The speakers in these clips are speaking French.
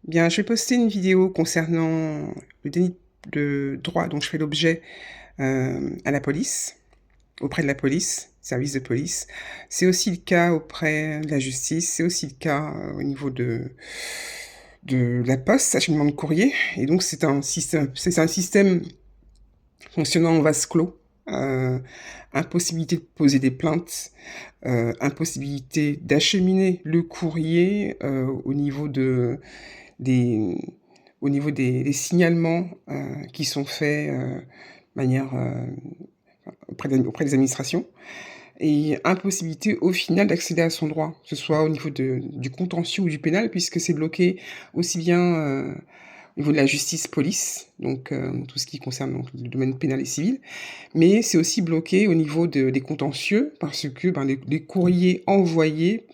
Bien, je vais poster une vidéo concernant le déni de droit dont je fais l'objet à la police, auprès de la police, service de police. C'est aussi le cas auprès de la justice, c'est aussi le cas au niveau de la poste, acheminement de courrier. Et donc c'est un système fonctionnant en vase clos. Impossibilité de poser des plaintes, impossibilité d'acheminer le courrier des, au niveau des signalements qui sont faits de manière auprès des administrations, et impossibilité au final d'accéder à son droit, que ce soit au niveau du contentieux ou du pénal, puisque c'est bloqué aussi bien au niveau de la justice police, donc tout ce qui concerne donc, le domaine pénal et civil, mais c'est aussi bloqué au niveau des contentieux, parce que les courriers envoyés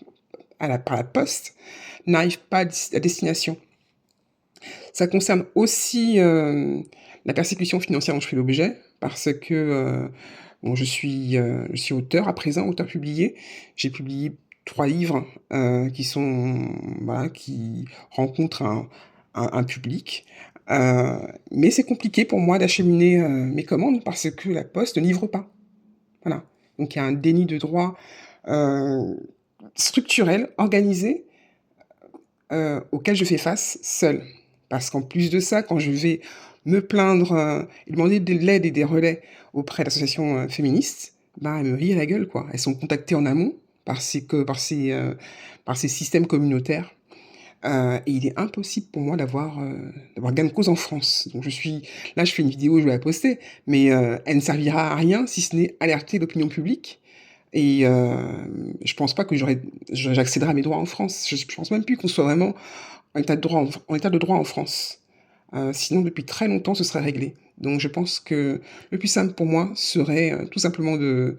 par la poste n'arrivent pas à destination. Ça concerne aussi la persécution financière dont je fais l'objet, parce que bon, je suis auteur à présent, auteur publié. J'ai publié 3 livres voilà, qui rencontrent un public. Mais c'est compliqué pour moi d'acheminer mes commandes parce que la Poste ne livre pas. Voilà. Donc il y a un déni de droit structurel, organisé, auquel je fais face seule. Parce qu'en plus de ça, quand je vais me plaindre et demander de l'aide et des relais auprès d'associations féministes, ben, elles me rient à la gueule, quoi. Elles sont contactées en amont par ces systèmes communautaires. Et il est impossible pour moi d'avoir gain de cause en France. Donc là, je fais une vidéo, je vais la poster, mais elle ne servira à rien si ce n'est alerter l'opinion publique. Et je pense pas que j'accéderai à mes droits en France. Je pense même plus qu'on soit vraiment en état de droit en France. Sinon, depuis très longtemps, ce serait réglé. Donc, je pense que le plus simple pour moi serait tout simplement de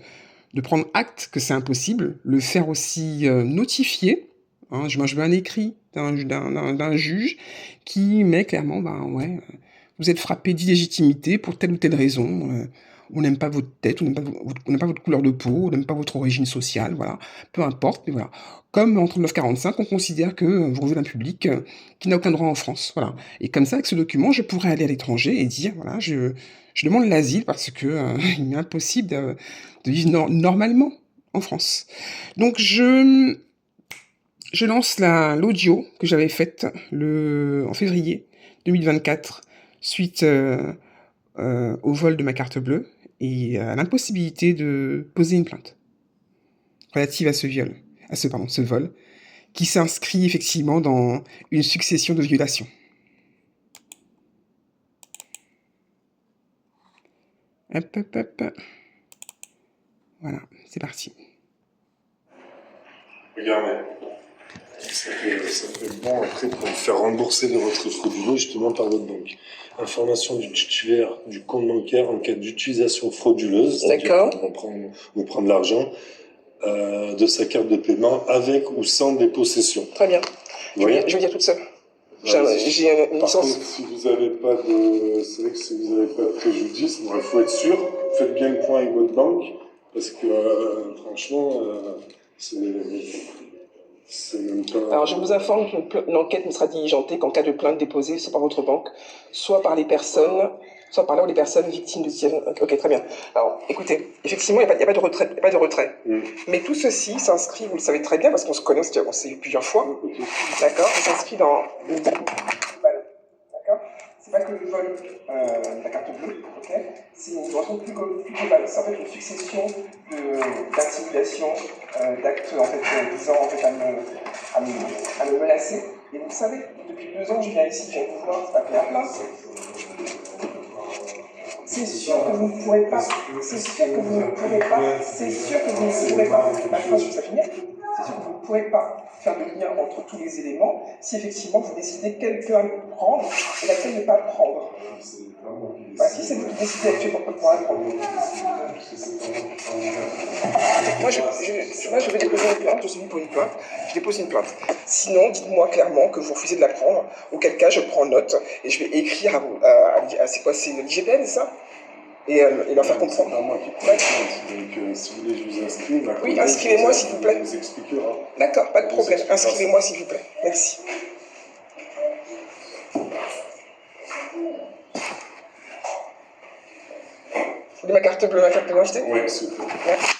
prendre acte que c'est impossible, le faire aussi notifier. Hein, je veux un écrit d'un juge qui met clairement, ben ouais, vous êtes frappé d'illégitimité pour telle ou telle raison. On n'aime pas votre tête, on n'aime pas votre couleur de peau, on n'aime pas votre origine sociale, voilà. Peu importe, mais voilà. Comme en 39-45, on considère que vous revenez d'un public qui n'a aucun droit en France, voilà. Et comme ça, avec ce document, je pourrais aller à l'étranger et dire, voilà, je demande l'asile parce que il m'est impossible de vivre normalement en France. Donc je lance l'audio que j'avais faite en février 2024 suite au vol de ma carte bleue et à l'impossibilité de poser une plainte relative à ce vol, qui s'inscrit effectivement dans une succession de violations. Hop, hop, hop. Voilà, c'est parti. Regardez, ça fait bon après pour vous faire rembourser les retraits frauduleux justement par votre banque. Information du titulaire du compte bancaire en cas d'utilisation frauduleuse. D'accord. Vous prendre l'argent de sa carte de paiement avec ou sans dépossession. Très bien. Je vais vous dire toute seule. J'ai une Par licence. contre, si vous n'avez pas de, c'est vrai que si vous n'avez pas de préjudice, il faut être sûr. Faites bien le point avec votre banque parce que franchement, c'est même pas. Alors, je vous informe qu'une enquête ne sera diligentée qu'en cas de plainte déposée soit par votre banque, soit par les personnes, soit par là où les personnes victimes de situation. Ok, très bien. Alors, écoutez, effectivement, il n'y a pas de retrait. Il y a pas de retrait. Mais tout ceci s'inscrit, vous le savez très bien, parce qu'on se connaît, on s'est vu plusieurs fois. D'accord. Ça s'inscrit dans le D'accord. C'est pas que le vol de la carte bleue, ok. C'est une raison plus globale. C'est en fait une succession d'intimidations, d'actes en fait visant en fait à me menacer. Et vous savez, depuis 2 ans, je viens ici, je viens vous voir, c'est pas bien plein. C'est sûr que vous ne pourrez pas. C'est sûr que vous ne pourrez pas. C'est sûr que vous ne pourrez pas. La phrase, ça finit. C'est sûr que vous ne pourrez pas faire le lien entre tous les éléments si effectivement vous décidez quelle peur prendre et laquelle ne pas prendre. Bah, si c'est vous qui décidez actuellement pour la prendre. Moi, je vais déposer une plainte, je suis venu pour une plainte, je dépose une plainte. Sinon, dites-moi clairement que vous refusez de la prendre, auquel cas je prends note et je vais écrire c'est quoi, c'est l'IGPN, c'est ça? Et leur faire comprendre. C'est pas moi qui prends la plainte, donc si vous voulez, je vous inscris. Oui, inscrivez-moi s'il vous plaît. On vous expliquera. D'accord, pas de problème. Inscrivez-moi s'il vous plaît. Merci. voulez ma carte bleue, ma carte d'identité? Oui, s'il vous plaît. Merci.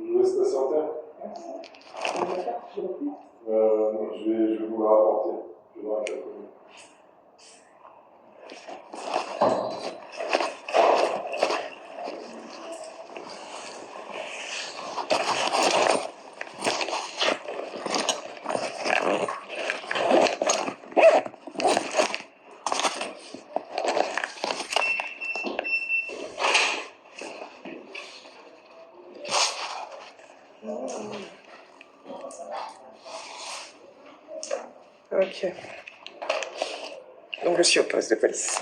Vous restez patienter. Non, je vais vous la rapporter. Je vais voir avec la commune. Ok. Donc je suis au poste de police.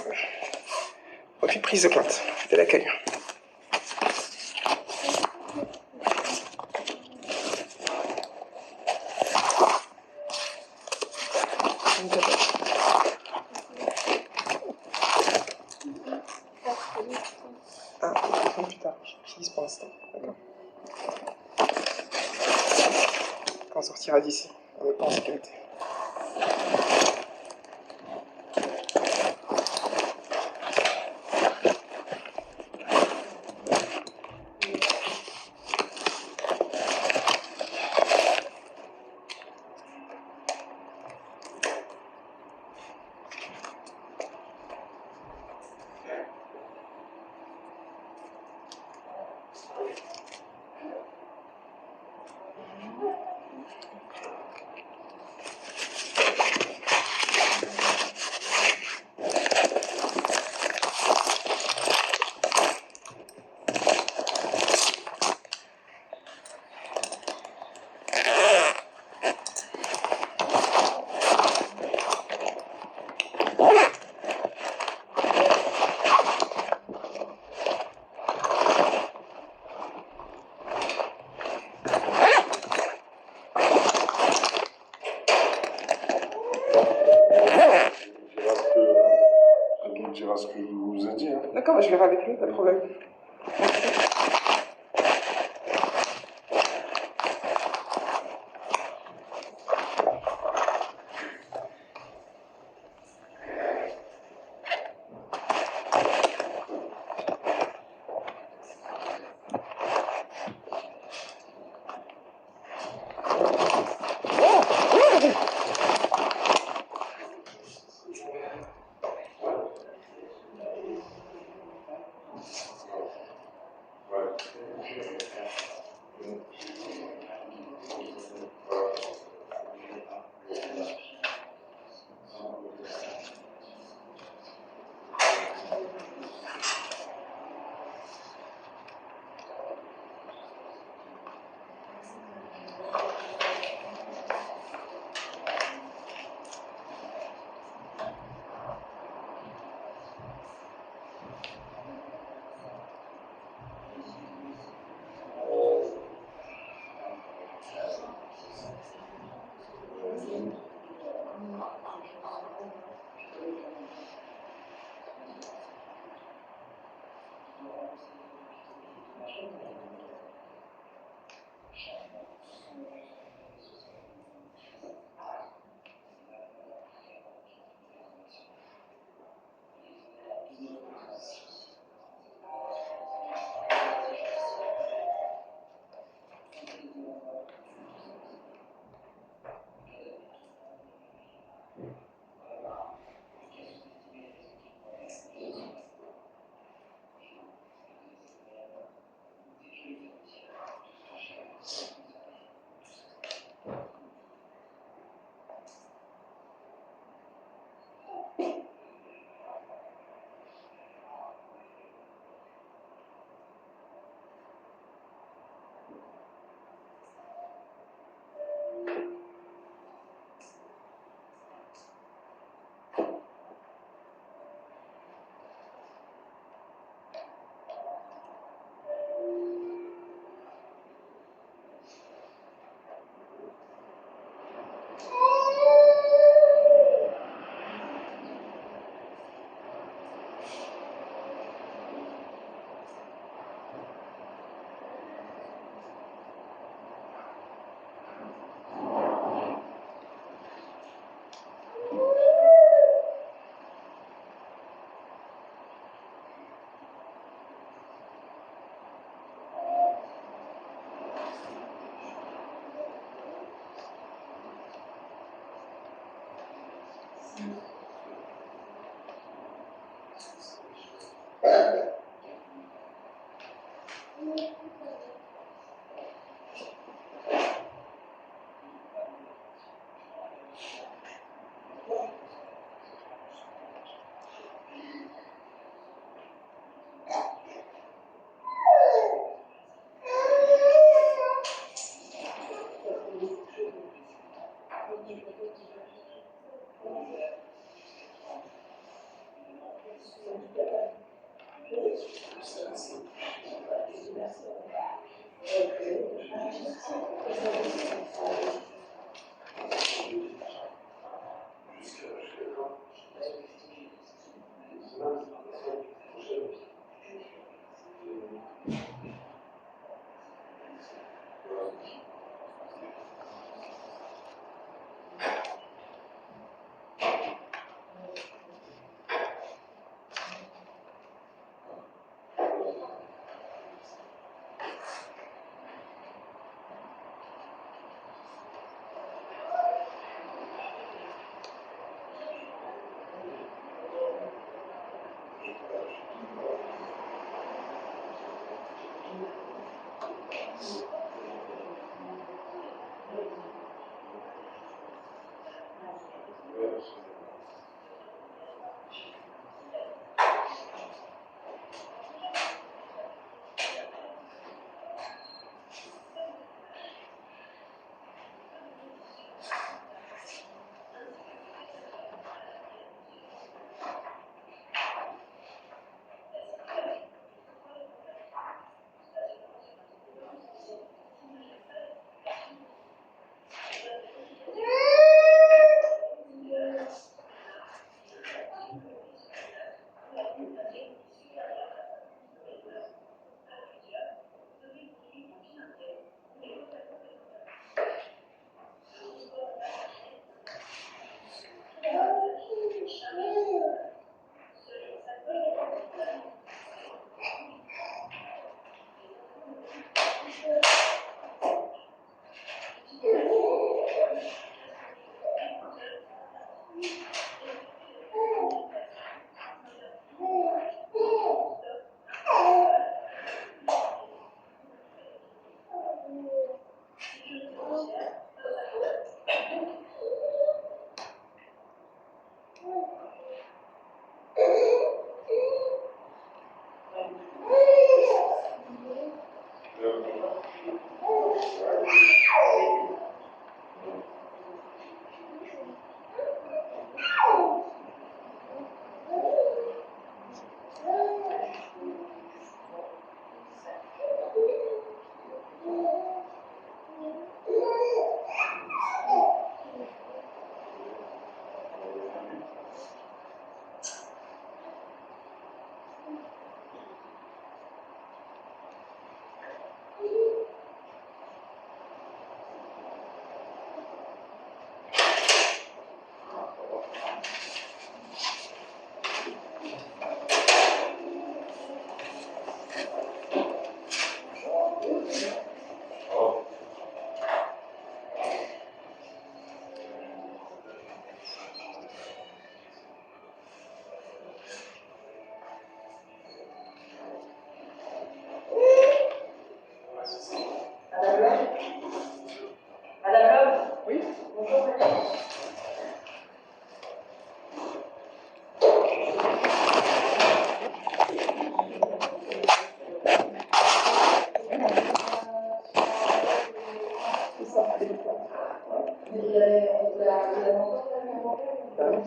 Refus de prise de plainte. Faites l'accueil. Ah, plus tard. J'utilise pour l'instant. D'accord. Quand on sortira d'ici, on n'est pas en sécurité. Il dira ce que vous a dit. Hein. D'accord, je verrai avec lui, pas de problème.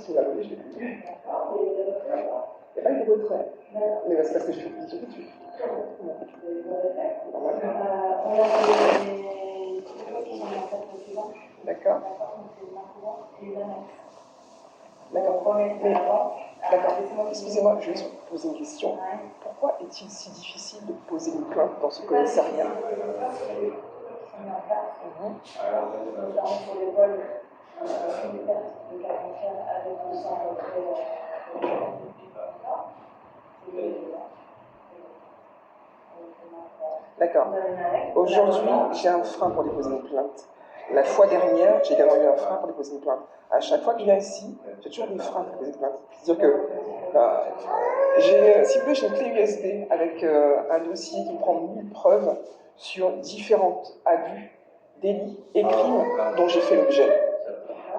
Si vous la voulez, je l'ai plus. Il n'y a pas eu de retrait. Mais c'est parce que je fais tout de suite. D'accord. D'accord. D'accord. Excusez-moi, je vais vous poser une question. Pourquoi est-il si difficile de poser une plainte dans ce commissariat? Notamment pour les vols militaires de caractère avec le sang D'accord. Aujourd'hui, j'ai un frein pour déposer une plainte. La fois dernière, j'ai également eu un frein pour déposer une plainte. À chaque fois que je viens ici, j'ai toujours des freins pour déposer une plainte. C'est-à-dire que si vous voulez, j'ai une clé USB avec un dossier qui me prend 1000 preuves sur différentes abus, délits et crimes dont j'ai fait l'objet.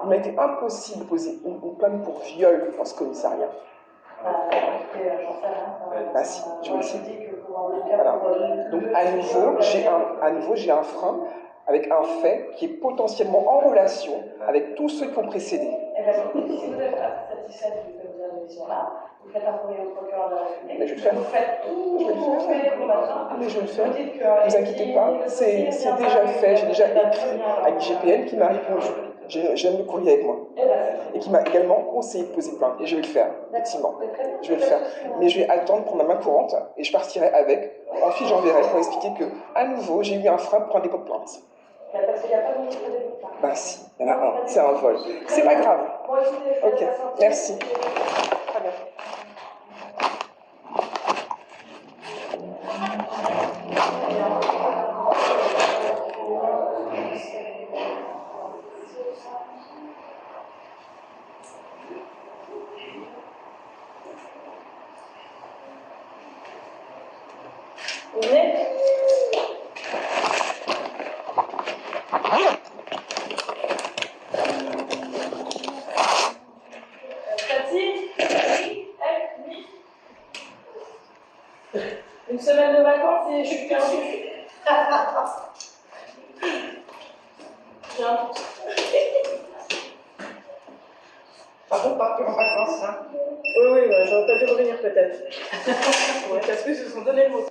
Il m'a été impossible de poser une plainte pour viol dans ce commissariat. Bah si, je vous le dis. Voilà. Donc à nouveau, j'ai un frein avec un fait qui est potentiellement en relation avec tous ceux qui ont précédé. Eh bien, si vous êtes satisfaite de cette émission-là, vous faites un courrier au procureur de la République. Mais je vais le faire. Vous faites tout, je vais le faire. au matin. Mais je vais le faire. Vous dites que, ne vous inquiétez pas, c'est déjà fait. J'ai déjà écrit à l'IGPN qui m'a répondu. J'ai même le courrier avec moi. Et qui m'a également conseillé de poser plainte. Et je vais le faire, effectivement. Je vais le faire. Mais je vais attendre pour ma main courante et je partirai avec. Ensuite, j'enverrai pour expliquer que, à nouveau, j'ai eu un frein pour un dépôt de plainte. Parce qu'il n'y a pas de dépôt de plainte. Bah si, il y en a un. C'est un vol. C'est pas grave. Ok, merci. Très bien. Vous venez ? Une semaine de vacances et je suis perdue. J'ai un doute. Par contre, partir en vacances, hein. Oui, bah, j'aurais pas dû revenir peut-être. Ouais, parce qu'ils se sont donné le mot.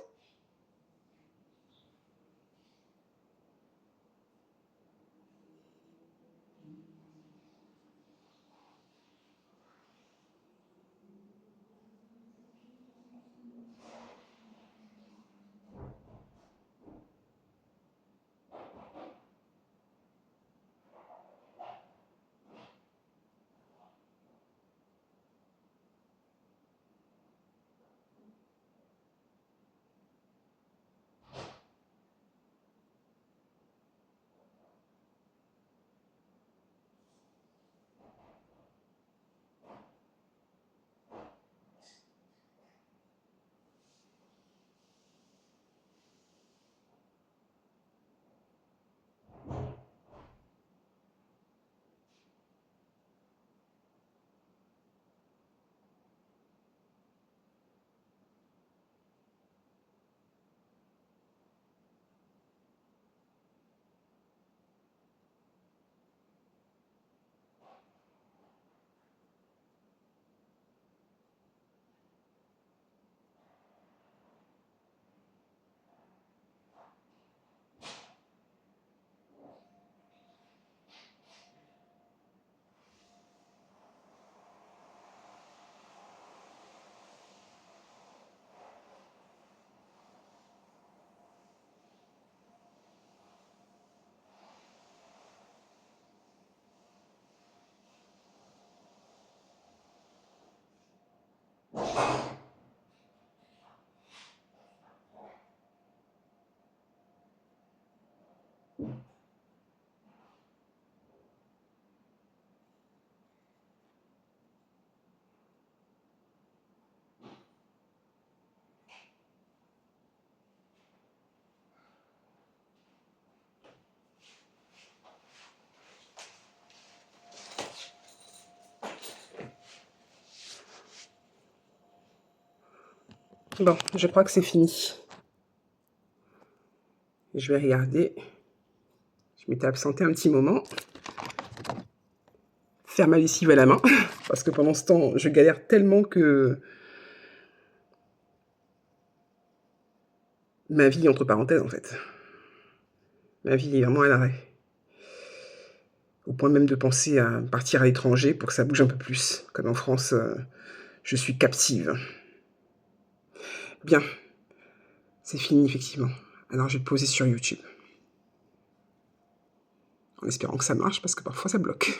Bon, je crois que c'est fini. Je vais regarder. Je m'étais absentée un petit moment. Faire ma lessive à la main. Parce que pendant ce temps, je galère tellement que ma vie, entre parenthèses, en fait. Ma vie est vraiment à l'arrêt. Au point même de penser à partir à l'étranger pour que ça bouge un peu plus. Comme en France, je suis captive. Bien. C'est fini, effectivement. Alors, je vais poser sur YouTube. En espérant que ça marche, parce que parfois, ça bloque.